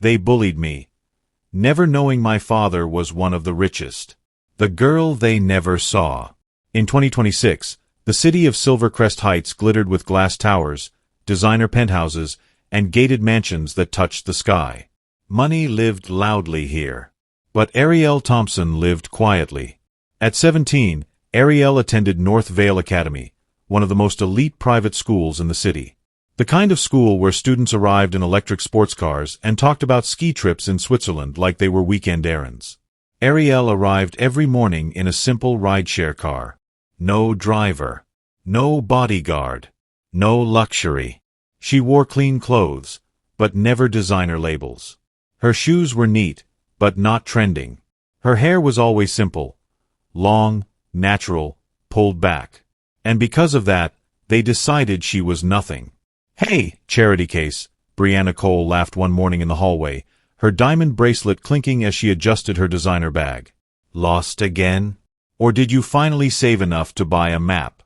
They bullied me, never knowing my father was one of the richest. The girl they never saw. In 2026, the city of Silvercrest Heights glittered with glass towers, designer penthouses, and gated mansions that touched the sky. Money lived loudly here. But Ariel Thompson lived quietly. At 17, Ariel attended North Vale Academy, one of the most elite private schools in the city. The kind of school where students arrived in electric sports cars and talked about ski trips in Switzerland like they were weekend errands. Ariel arrived every morning in a simple rideshare car. No driver. No bodyguard. No luxury. She wore clean clothes, but never designer labels. Her shoes were neat, but not trending. Her hair was always simple. Long, natural, pulled back. And because of that, they decided she was nothing. "Hey, charity case," Brianna Cole laughed one morning in the hallway, her diamond bracelet clinking as she adjusted her designer bag. "Lost again? Or did you finally save enough to buy a map?"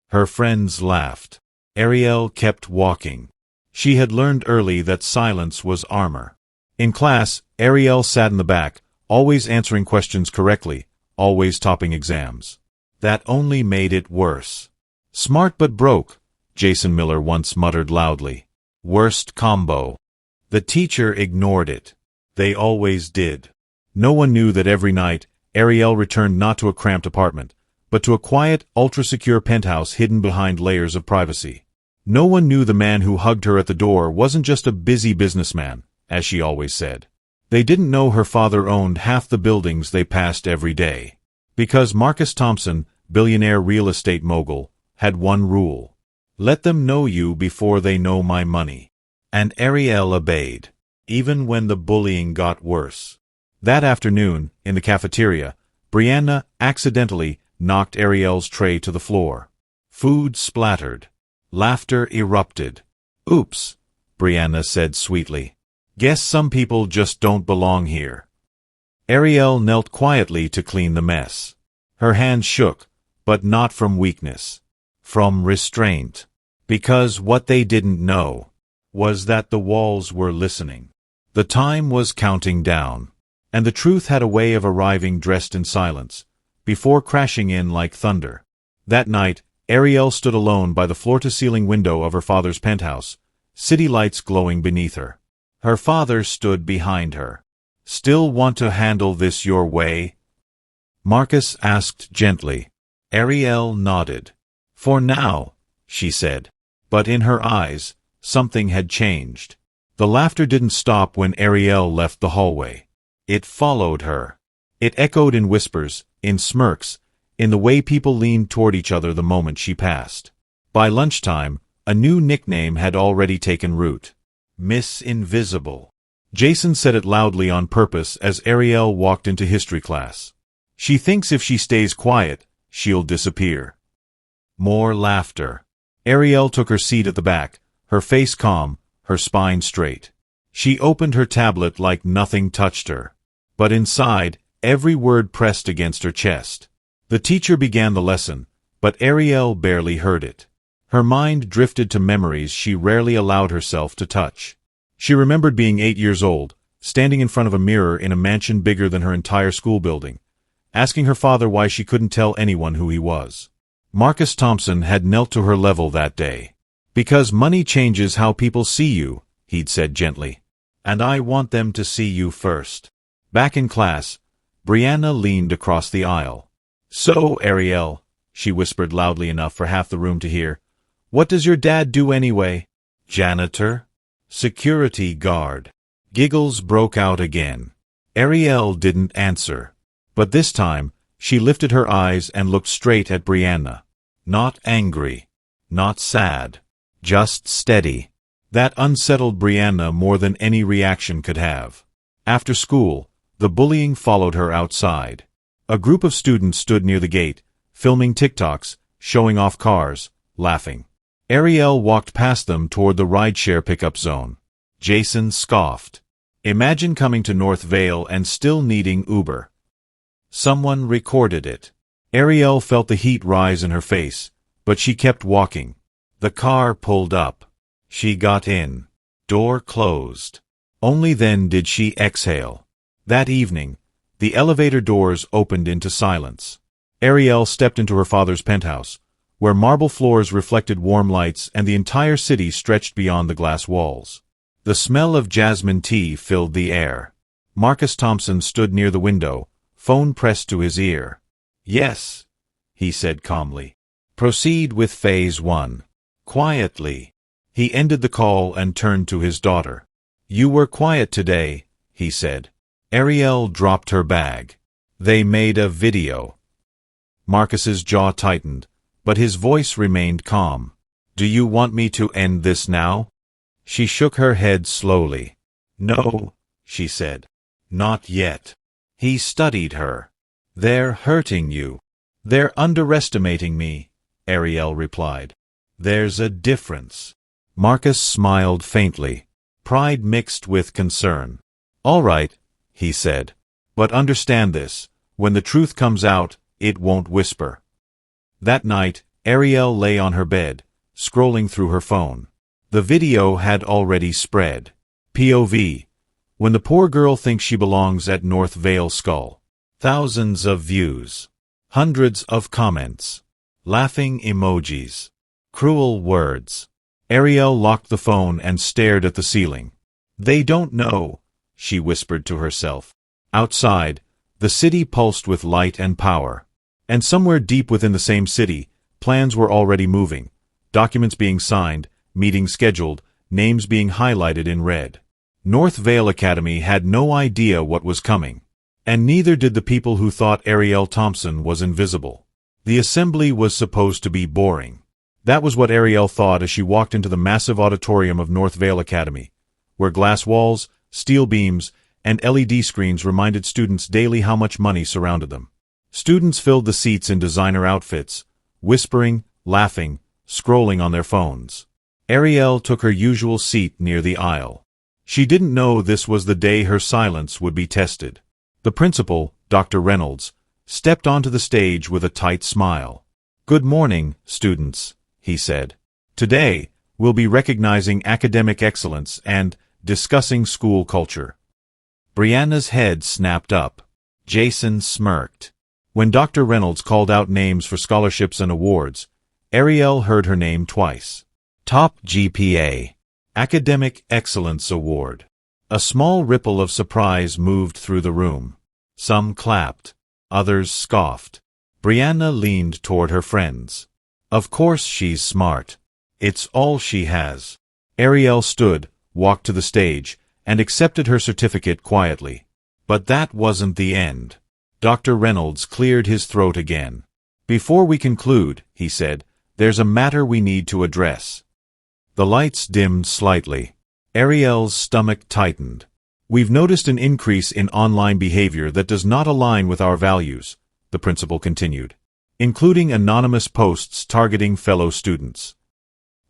Her friends laughed. Ariel kept walking. She had learned early that silence was armor. In class, Ariel sat in the back, always answering questions correctly, always topping exams. That only made it worse. "Smart but broke," Jason Miller once muttered loudly. "Worst combo." The teacher ignored it. They always did. No one knew that every night, Ariel returned not to a cramped apartment, but to a quiet, ultra-secure penthouse hidden behind layers of privacy. No one knew the man who hugged her at the door wasn't just a busy businessman, as she always said. They didn't know her father owned half the buildings they passed every day. Because Marcus Thompson, billionaire real estate mogul, had one rule. "Let them know you before they know my money." And Ariel obeyed, even when the bullying got worse. That afternoon, in the cafeteria, Brianna accidentally knocked Ariel's tray to the floor. Food splattered. Laughter erupted. "Oops," Brianna said sweetly. "Guess some people just don't belong here." Ariel knelt quietly to clean the mess. Her hands shook, but not from weakness. From restraint. Because what they didn't know was that the walls were listening. The time was counting down. And the truth had a way of arriving dressed in silence, before crashing in like thunder. That night, Ariel stood alone by the floor-to-ceiling window of her father's penthouse, city lights glowing beneath her. Her father stood behind her. "Still want to handle this your way?" Marcus asked gently. Ariel nodded. "For now," she said. But in her eyes, something had changed. The laughter didn't stop when Ariel left the hallway. It followed her. It echoed in whispers, in smirks, in the way people leaned toward each other the moment she passed. By lunchtime, a new nickname had already taken root. Miss Invisible. Jason said it loudly on purpose as Ariel walked into history class. "She thinks if she stays quiet, she'll disappear." More laughter. Ariel took her seat at the back, her face calm, her spine straight. She opened her tablet like nothing touched her. But inside, every word pressed against her chest. The teacher began the lesson, but Ariel barely heard it. Her mind drifted to memories she rarely allowed herself to touch. She remembered being 8 years old, standing in front of a mirror in a mansion bigger than her entire school building, asking her father why she couldn't tell anyone who he was. Marcus Thompson had knelt to her level that day. "Because money changes how people see you," he'd said gently. "And I want them to see you first." Back in class, Brianna leaned across the aisle. "So, Ariel," she whispered loudly enough for half the room to hear, "what does your dad do anyway?" "Janitor? Security guard." Giggles broke out again. Ariel didn't answer. But this time, she lifted her eyes and looked straight at Brianna. Not angry. Not sad. Just steady. That unsettled Brianna more than any reaction could have. After school, the bullying followed her outside. A group of students stood near the gate, filming TikToks, showing off cars, laughing. Ariel walked past them toward the rideshare pickup zone. Jason scoffed. "Imagine coming to North Vale and still needing Uber." Someone recorded it. Ariel felt the heat rise in her face, but she kept walking. The car pulled up. She got in. Door closed. Only then did she exhale. That evening, the elevator doors opened into silence. Ariel stepped into her father's penthouse, where marble floors reflected warm lights and the entire city stretched beyond the glass walls. The smell of jasmine tea filled the air. Marcus Thompson stood near the window, phone pressed to his ear. "Yes," he said calmly. "Proceed with Phase 1. Quietly." He ended the call and turned to his daughter. "You were quiet today," he said. Ariel dropped her bag. "They made a video." Marcus's jaw tightened, but his voice remained calm. "Do you want me to end this now?" She shook her head slowly. "No," she said. "Not yet." He studied her. "They're hurting you." "They're underestimating me," Ariel replied. "There's a difference." Marcus smiled faintly, pride mixed with concern. "All right," he said. "But understand this, when the truth comes out, it won't whisper." That night, Ariel lay on her bed, scrolling through her phone. The video had already spread. POV. When the poor girl thinks she belongs at North Vale Skull. Thousands of views. Hundreds of comments. Laughing emojis. Cruel words. Ariel locked the phone and stared at the ceiling. "They don't know," she whispered to herself. Outside, the city pulsed with light and power. And somewhere deep within the same city, plans were already moving, documents being signed, meetings scheduled, names being highlighted in red. North Vale Academy had no idea what was coming. And neither did the people who thought Ariel Thompson was invisible. The assembly was supposed to be boring. That was what Ariel thought as she walked into the massive auditorium of North Vale Academy, where glass walls, steel beams, and LED screens reminded students daily how much money surrounded them. Students filled the seats in designer outfits, whispering, laughing, scrolling on their phones. Ariel took her usual seat near the aisle. She didn't know this was the day her silence would be tested. The principal, Dr. Reynolds, stepped onto the stage with a tight smile. "Good morning, students," he said. "Today, we'll be recognizing academic excellence and discussing school culture." Brianna's head snapped up. Jason smirked. When Dr. Reynolds called out names for scholarships and awards, Ariel heard her name twice. Top GPA. Academic Excellence Award. A small ripple of surprise moved through the room. Some clapped. Others scoffed. Brianna leaned toward her friends. "Of course she's smart. It's all she has." Ariel stood, walked to the stage, and accepted her certificate quietly. But that wasn't the end. Dr. Reynolds cleared his throat again. "Before we conclude," he said, "there's a matter we need to address." The lights dimmed slightly. Ariel's stomach tightened. "We've noticed an increase in online behavior that does not align with our values," the principal continued, "including anonymous posts targeting fellow students."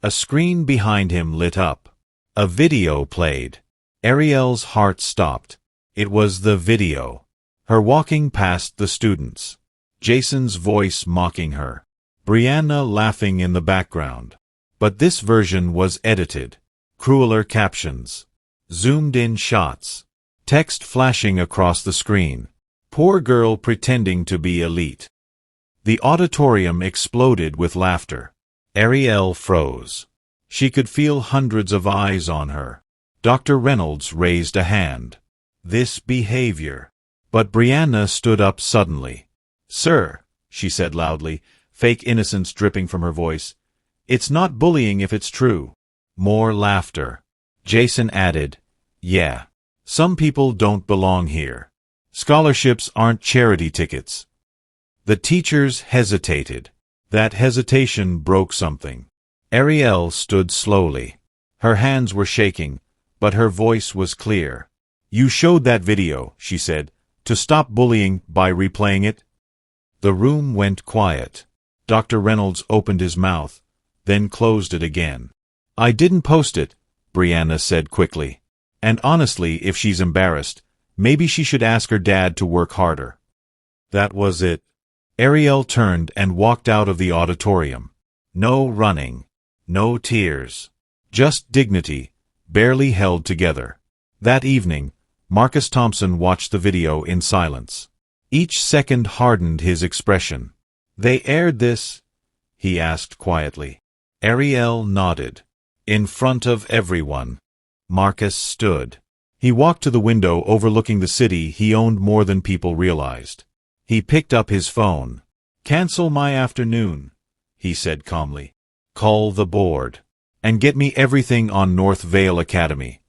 A screen behind him lit up. A video played. Ariel's heart stopped. It was the video. Her walking past the students. Jason's voice mocking her. Brianna laughing in the background. But this version was edited. Crueler captions. Zoomed-in shots. Text flashing across the screen. Poor girl pretending to be elite. The auditorium exploded with laughter. Ariel froze. She could feel hundreds of eyes on her. Dr. Reynolds raised a hand. "This behavior." But Brianna stood up suddenly. "Sir," she said loudly, fake innocence dripping from her voice, "it's not bullying if it's true." More laughter. Jason added, "Yeah. Some people don't belong here. Scholarships aren't charity tickets." The teachers hesitated. That hesitation broke something. Ariel stood slowly. Her hands were shaking, but her voice was clear. "You showed that video," she said, "to stop bullying by replaying it?" The room went quiet. Dr. Reynolds opened his mouth, then closed it again. "I didn't post it," Brianna said quickly. "And honestly, if she's embarrassed, maybe she should ask her dad to work harder." That was it. Ariel turned and walked out of the auditorium. No running. No tears. Just dignity, barely held together. That evening, Marcus Thompson watched the video in silence. Each second hardened his expression. "They aired this?" he asked quietly. Ariel nodded. "In front of everyone." Marcus stood. He walked to the window overlooking the city he owned more than people realized. He picked up his phone. "Cancel my afternoon," he said calmly. "Call the board. And get me everything on North Vale Academy."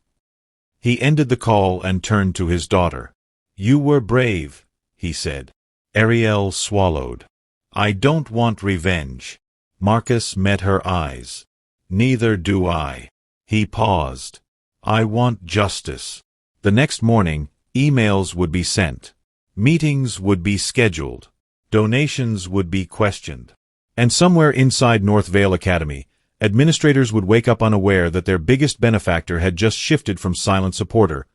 He ended the call and turned to his daughter. "You were brave," he said. Ariel swallowed. "I don't want revenge." Marcus met her eyes. "Neither do I." He paused. "I want justice." The next morning, emails would be sent. Meetings would be scheduled. Donations would be questioned. And somewhere inside North Vale Academy, administrators would wake up unaware that their biggest benefactor had just shifted from silent supporter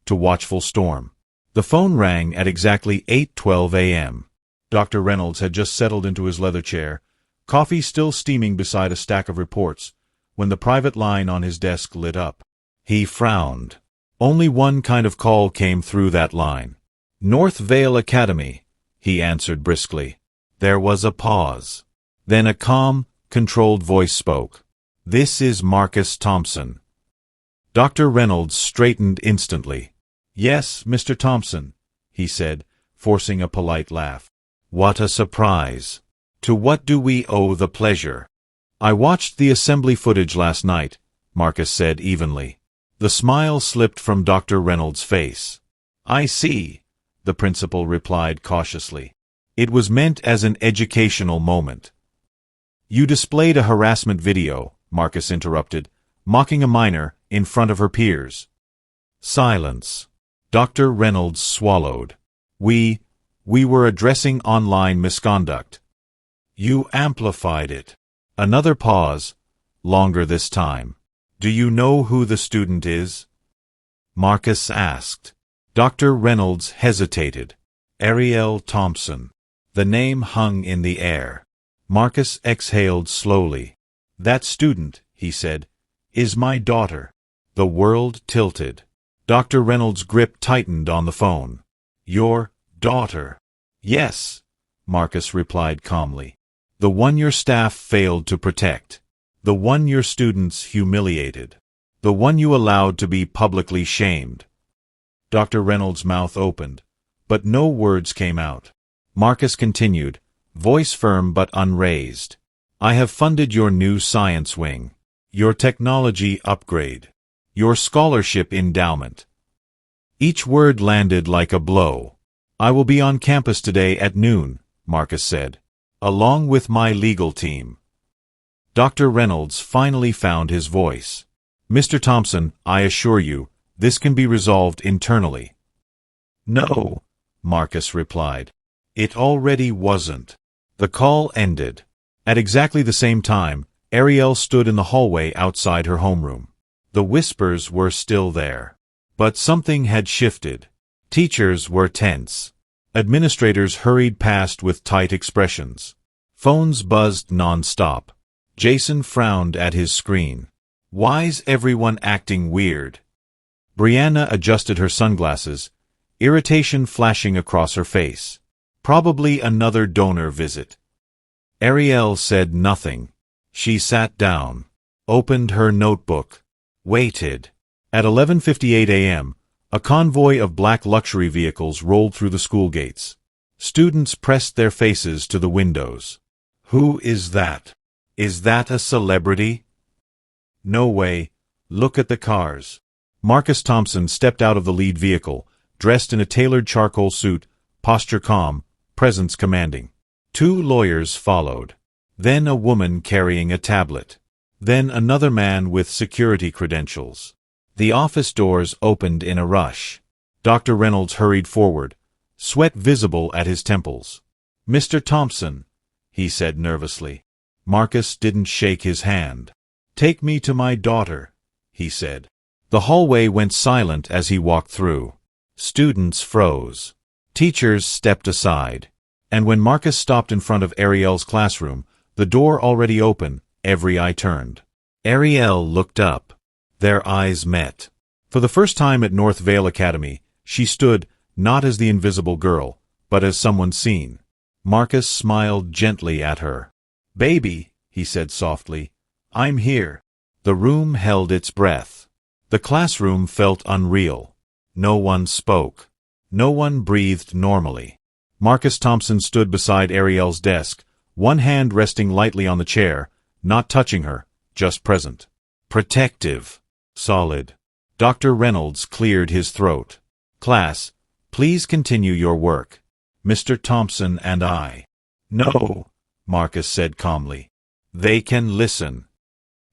to watchful storm. The phone rang at exactly 8:12 a.m. Dr. Reynolds had just settled into his leather chair, coffee still steaming beside a stack of reports, when the private line on his desk lit up. He frowned. Only one kind of call came through that line. "North Vale Academy," he answered briskly. There was a pause. Then a calm, controlled voice spoke. "This is Marcus Thompson." Dr. Reynolds straightened instantly. "Yes, Mr. Thompson," he said, forcing a polite laugh. "What a surprise. To what do we owe the pleasure?" "I watched the assembly footage last night," Marcus said evenly. The smile slipped from Dr. Reynolds' face. "I see," the principal replied cautiously. "It was meant as an educational moment." "You displayed a harassment video," Marcus interrupted, "mocking a minor in front of her peers." Silence. Dr. Reynolds swallowed. We were addressing online misconduct." "You amplified it." Another pause, longer this time. "Do you know who the student is?" Marcus asked. Dr. Reynolds hesitated. "Ariel Thompson." The name hung in the air. Marcus exhaled slowly. "That student," he said, "is my daughter." The world tilted. Dr. Reynolds' grip tightened on the phone. "Your daughter?" "Yes," Marcus replied calmly. "The one your staff failed to protect. The one your students humiliated. The one you allowed to be publicly shamed." Dr. Reynolds' mouth opened, but no words came out. Marcus continued, voice firm but unraised. "I have funded your new science wing, your technology upgrade, your scholarship endowment." Each word landed like a blow. "I will be on campus today at noon," Marcus said, "along with my legal team." Dr. Reynolds finally found his voice. "Mr. Thompson, I assure you, this can be resolved internally." "No," Marcus replied. "It already wasn't." The call ended. At exactly the same time, Ariel stood in the hallway outside her homeroom. The whispers were still there. But something had shifted. Teachers were tense. Administrators hurried past with tight expressions. Phones buzzed non-stop. Jason frowned at his screen. "Why's everyone acting weird?" Brianna adjusted her sunglasses, irritation flashing across her face. "Probably another donor visit." Ariel said nothing. She sat down, opened her notebook, waited. At 11:58 a.m., a convoy of black luxury vehicles rolled through the school gates. Students pressed their faces to the windows. "Who is that? Is that a celebrity?" "No way. Look at the cars." Marcus Thompson stepped out of the lead vehicle, dressed in a tailored charcoal suit, posture calm, presence commanding. Two lawyers followed. Then a woman carrying a tablet. Then another man with security credentials. The office doors opened in a rush. Dr. Reynolds hurried forward, sweat visible at his temples. "Mr. Thompson," he said nervously. Marcus didn't shake his hand. "Take me to my daughter," he said. The hallway went silent as he walked through. Students froze. Teachers stepped aside. And when Marcus stopped in front of Ariel's classroom, the door already open, every eye turned. Ariel looked up. Their eyes met. For the first time at North Vale Academy, she stood, not as the invisible girl, but as someone seen. Marcus smiled gently at her. "Baby," he said softly, "I'm here." The room held its breath. The classroom felt unreal. No one spoke. No one breathed normally. Marcus Thompson stood beside Ariel's desk, one hand resting lightly on the chair, not touching her, just present. Protective. Solid. Dr. Reynolds cleared his throat. "Class, please continue your work. Mr. Thompson and I." "No," Marcus said calmly. "They can listen."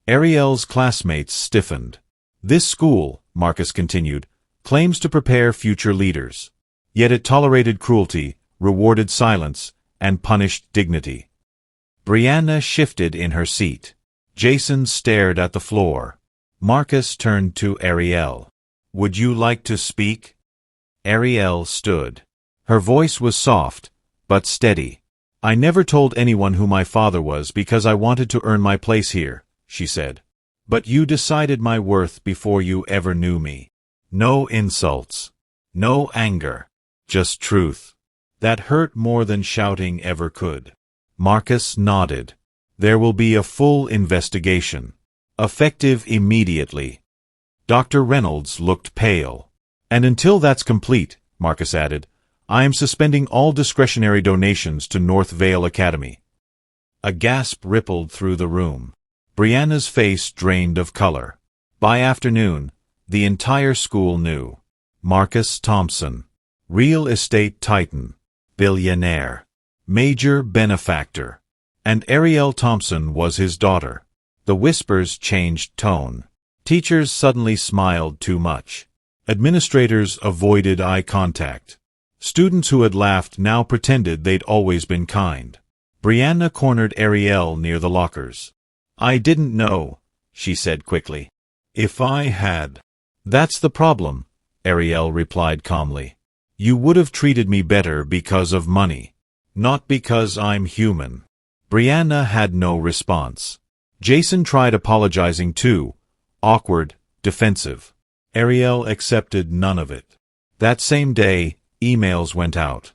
Ariel's classmates stiffened. "This school," Marcus continued, "claims to prepare future leaders. Yet it tolerated cruelty, rewarded silence, and punished dignity." Brianna shifted in her seat. Jason stared at the floor. Marcus turned to Ariel. "Would you like to speak?" Ariel stood. Her voice was soft, but steady. "I never told anyone who my father was because I wanted to earn my place here," she said. "But you decided my worth before you ever knew me. No insults. No anger. Just truth. That hurt more than shouting ever could." Marcus nodded. "There will be a full investigation. Effective immediately." Dr. Reynolds looked pale. "And until that's complete," Marcus added, "I am suspending all discretionary donations to North Vale Academy." A gasp rippled through the room. Brianna's face drained of color. By afternoon, the entire school knew. Marcus Thompson, real estate titan, billionaire, major benefactor. And Ariel Thompson was his daughter. The whispers changed tone. Teachers suddenly smiled too much. Administrators avoided eye contact. Students who had laughed now pretended they'd always been kind. Brianna cornered Ariel near the lockers. "I didn't know," she said quickly. "If I had—" "That's the problem," Ariel replied calmly. "You would have treated me better because of money, not because I'm human." Brianna had no response. Jason tried apologizing too, awkward, defensive. Ariel accepted none of it. That same day, emails went out.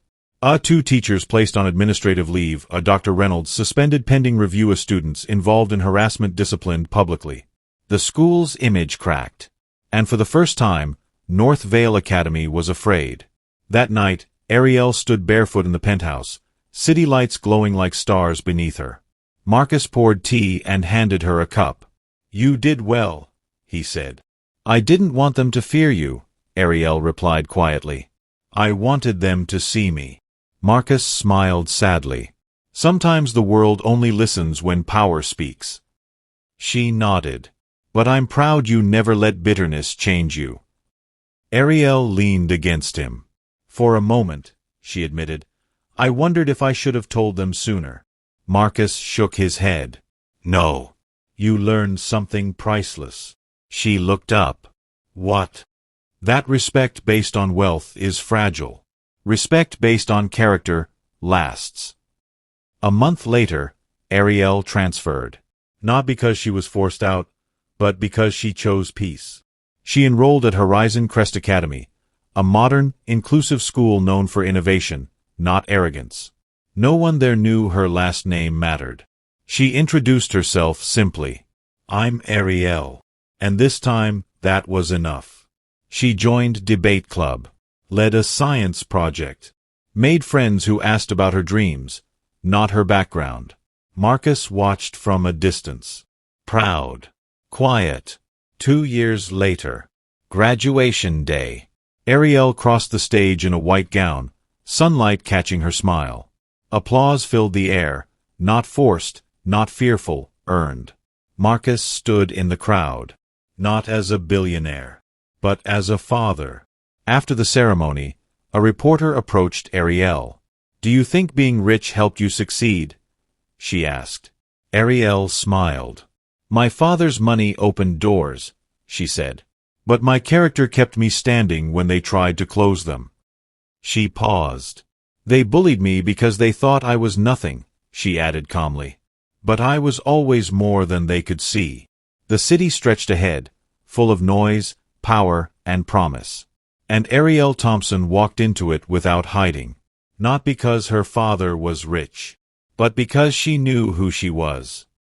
Two teachers placed on administrative leave. Dr. Reynolds suspended pending review of students involved in harassment disciplined publicly. The school's image cracked. And for the first time, North Vale Academy was afraid. That night, Ariel stood barefoot in the penthouse, city lights glowing like stars beneath her. Marcus poured tea and handed her a cup. "You did well," he said. "I didn't want them to fear you," Ariel replied quietly. "I wanted them to see me." Marcus smiled sadly. "Sometimes the world only listens when power speaks." She nodded. "But I'm proud you never let bitterness change you." Ariel leaned against him. "For a moment," she admitted, "I wondered if I should have told them sooner." Marcus shook his head. "No. You learned something priceless." She looked up. "What?" "That respect based on wealth is fragile. Respect based on character lasts." A month later, Ariel transferred. Not because she was forced out, but because she chose peace. She enrolled at Horizon Crest Academy, a modern, inclusive school known for innovation, not arrogance. No one there knew her last name mattered. She introduced herself simply. "I'm Ariel." And this time, that was enough. She joined debate club, led a science project, made friends who asked about her dreams, not her background. Marcus watched from a distance. Proud. Quiet. 2 years later. Graduation day. Ariel crossed the stage in a white gown, sunlight catching her smile. Applause filled the air, not forced, not fearful, earned. Marcus stood in the crowd, not as a billionaire, but as a father. After the ceremony, a reporter approached Ariel. "Do you think being rich helped you succeed?" she asked. Ariel smiled. "My father's money opened doors," she said. "But my character kept me standing when they tried to close them." She paused. "They bullied me because they thought I was nothing," she added calmly. "But I was always more than they could see." The city stretched ahead, full of noise, power, and promise. And Ariel Thompson walked into it without hiding. Not because her father was rich, but because she knew who she was.